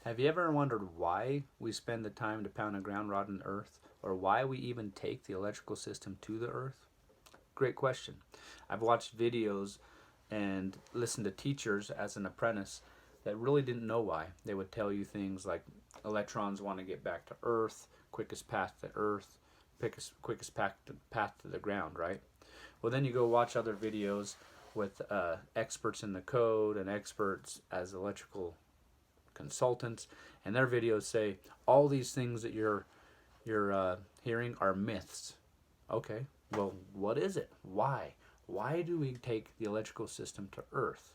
Have you ever wondered why we spend the time to pound a ground rod in the earth, or why we even take the electrical system to the earth? Great question. I've watched videos and listened to teachers as an apprentice that really didn't know why. They would tell you things like electrons want to get back to earth, quickest path to earth, quickest path to the ground, right? Well, then you go watch other videos with experts in the code and experts as electrical consultants, and their videos say all these things that you're hearing are myths. Okay, well, what is it? Why do we take the electrical system to Earth?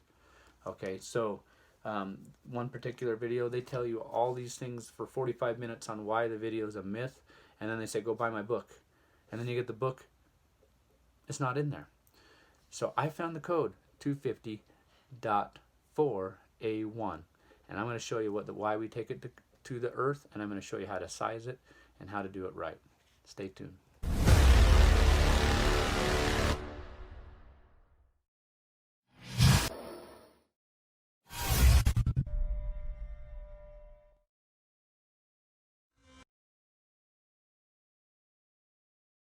Okay, so one particular video, they tell you all these things for 45 minutes on why the video is a myth, and then they say, go buy my book. And then you get the book, it's not in there. So I found the code 250.4A1, and I'm going to show you why we take it to the earth, and I'm going to show you how to size it and how to do it right. Stay tuned.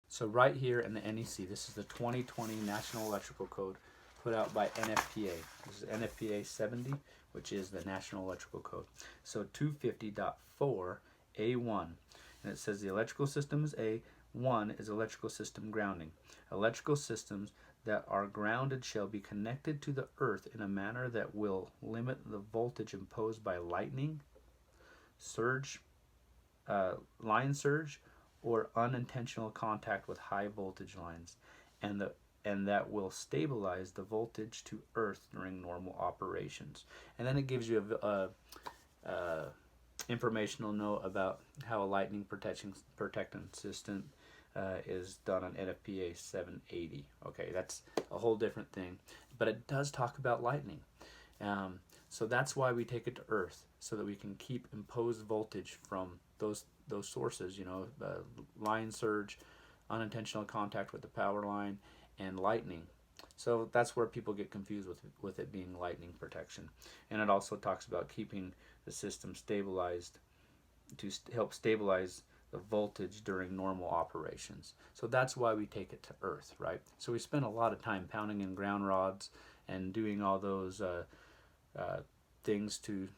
So right here in the NEC, this is the 2020 National Electrical Code put out by NFPA. This is NFPA 70, which is the National Electrical Code. So 250.4A1, and it says the electrical system is A1 is electrical system grounding. Electrical systems that are grounded shall be connected to the earth in a manner that will limit the voltage imposed by lightning, surge, line surge, or unintentional contact with high voltage lines, and that will stabilize the voltage to earth during normal operations. And then it gives you a informational note about how a lightning protectant system is done on NFPA 780. Okay, that's a whole different thing, but it does talk about lightning. So that's why we take it to earth, so that we can keep imposed voltage from those sources, line surge, unintentional contact with the power line, and lightning. So that's where people get confused with it being lightning protection. And it also talks about keeping the system stabilized to help stabilize the voltage during normal operations. So that's why we take it to earth, right? So we spend a lot of time pounding in ground rods and doing all those things to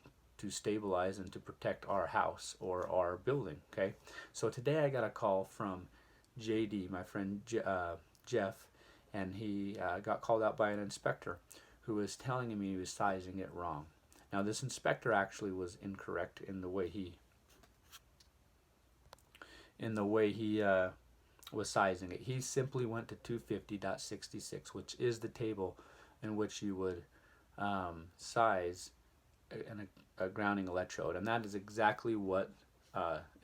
stabilize and to protect our house or our building. Okay, so today I got a call from JD, my friend Jeff, and he got called out by an inspector who was telling him he was sizing it wrong. Now this inspector actually was incorrect in the way he was sizing it. He simply went to 250.66, which is the table in which you would size a grounding electrode, and that is exactly what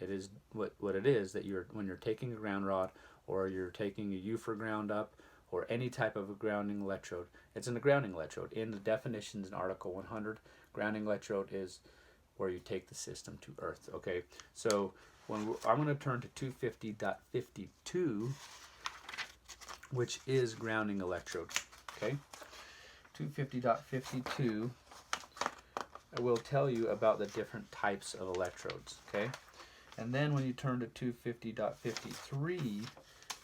it is. What it is that when you're taking a ground rod, or you're taking a U for ground up, or any type of a grounding electrode, it's in a grounding electrode. In the definitions in Article 100, grounding electrode is where you take the system to earth. Okay, so I'm going to turn to 250.52, which is grounding electrode. Okay, 250.52. I will tell you about the different types of electrodes, okay? And then when you turn to 250.53,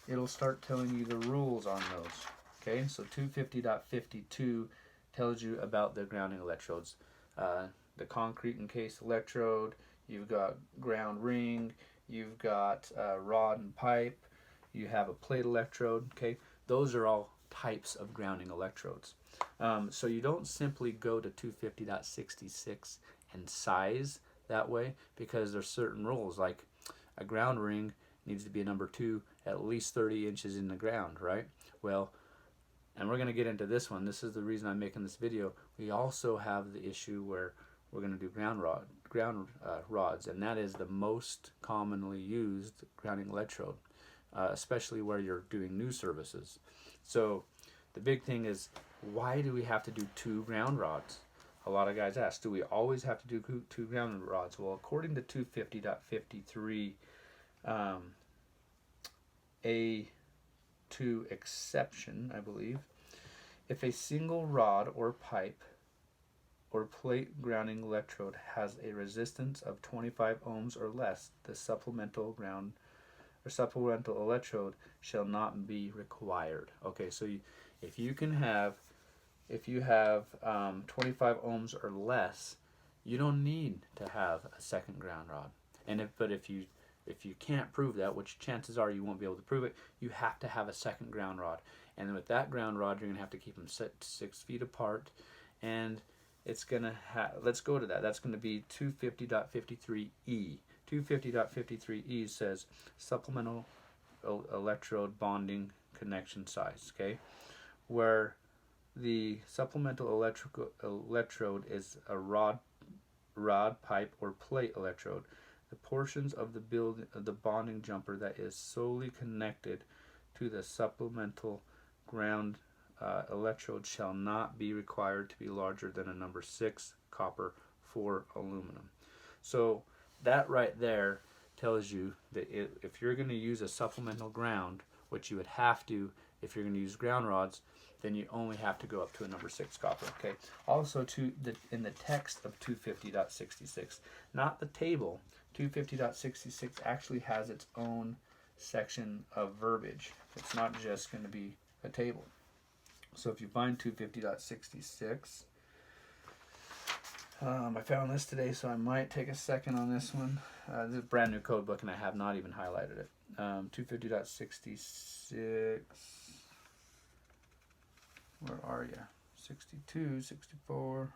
it'll start telling you the rules on those, okay? So 250.52 tells you about the grounding electrodes. The concrete encased electrode, you've got ground ring, you've got rod and pipe, you have a plate electrode, okay? Those are all types of grounding electrodes. So you don't simply go to 250.66 and size that way, because there's certain rules, like a ground ring needs to be a number 2 at least 30 inches in the ground, right? Well, and we're going to get into this one. This is the reason I'm making this video. We also have the issue where we're going to do ground rods, and that is the most commonly used grounding electrode, especially where you're doing new services. So the big thing is, why do we have to do 2 ground rods? A lot of guys ask, do we always have to do 2 ground rods? Well, according to 250.53 A2 exception, I believe, if a single rod or pipe or plate grounding electrode has a resistance of 25 ohms or less, the supplemental ground or supplemental electrode shall not be required. Okay, so if you have 25 ohms or less, you don't need to have a second ground rod. And if you can't prove that, which chances are you won't be able to prove it, you have to have a second ground rod. And with that ground rod, you're going to have to keep them set 6 feet apart. And it's going to let's go to that. That's going to be 250.53E. 250.53E says supplemental electrode bonding connection size, okay? Where the supplemental electrode is a rod, pipe, or plate electrode. The portions of the bonding jumper that is solely connected to the supplemental ground electrode shall not be required to be larger than a number 6 copper 4 aluminum. So that right there tells you that if you're going to use a supplemental ground, which you would have to if you're going to use ground rods, then you only have to go up to a number 6 copper. Okay. Also, in the text of 250.66, not the table, 250.66 actually has its own section of verbiage. It's not just going to be a table. So if you find 250.66, I found this today, so I might take a second on this one. This is a brand new code book, and I have not even highlighted it. 250.66. Where are you? 62, 64.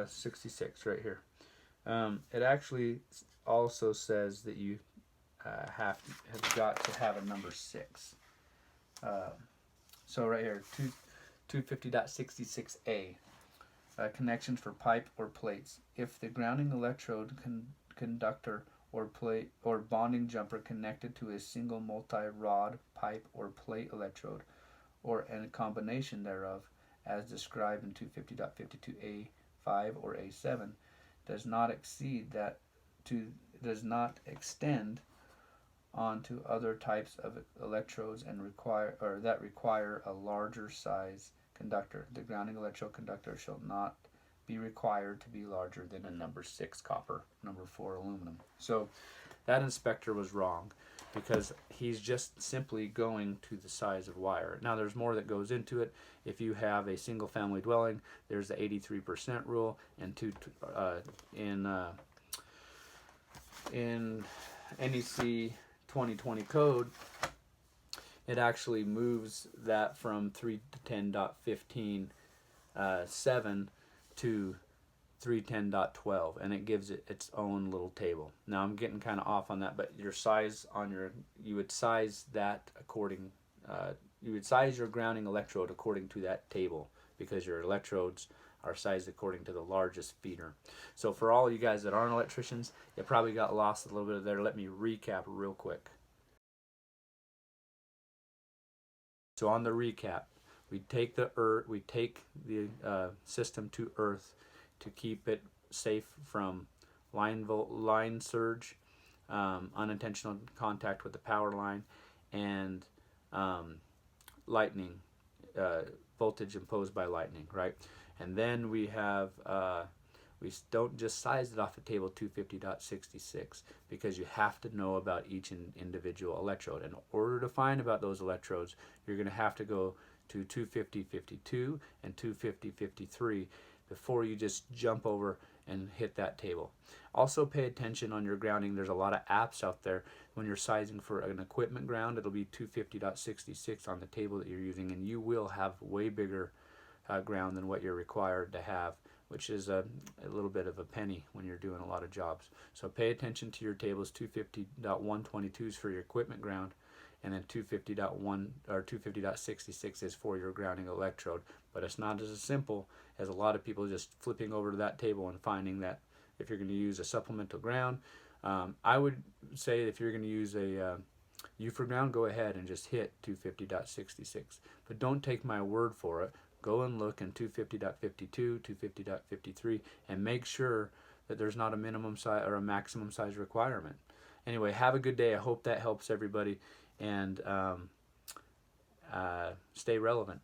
66 right here. It actually also says that you have got to have a number 6. So right here, 250.66A, connections for pipe or plates. If the grounding electrode, conductor, or plate or bonding jumper connected to a single multi-rod, pipe, or plate electrode, or a combination thereof, as described in 250.52A5 or A7, does not extend onto other types of electrodes and require a larger size conductor. The grounding electrode conductor shall not be required to be larger than a number 6 copper, number 4 aluminum. So that inspector was wrong, because he's just simply going to the size of wire. Now there's more that goes into it. If you have a single family dwelling, there's the 83% rule, and in NEC 2020 code, it actually moves that from 310.15 to 310.12, and it gives it its own little table. Now I'm getting kind of off on that, but your size you would size that according, you would size your grounding electrode according to that table, because your electrodes are sized according to the largest feeder. So for all you guys that aren't electricians, you probably got lost a little bit there. Let me recap real quick. So on the recap, we take the system to earth to keep it safe from line surge, unintentional contact with the power line, and lightning, voltage imposed by lightning, right? And then we have, we don't just size it off the table 250.66, because you have to know about each individual electrode. In order to find about those electrodes, you're going to have to go to 250.52 and 250.53 before you just jump over and hit that table. Also pay attention on your grounding. There's a lot of apps out there. When you're sizing for an equipment ground, it'll be 250.66 on the table that you're using, and you will have way bigger ground than what you're required to have, which is a little bit of a penny when you're doing a lot of jobs. So pay attention to your tables. 250.122 for your equipment ground, and then 250.1 or 250.66 is for your grounding electrode. But it's not as simple as a lot of people just flipping over to that table and finding that if you're going to use a supplemental ground. I would say if you're going to use a U for ground, go ahead and just hit 250.66. But don't take my word for it. Go and look in 250.52, 250.53, and make sure that there's not a minimum size or a maximum size requirement. Anyway, have a good day. I hope that helps everybody. And stay relevant.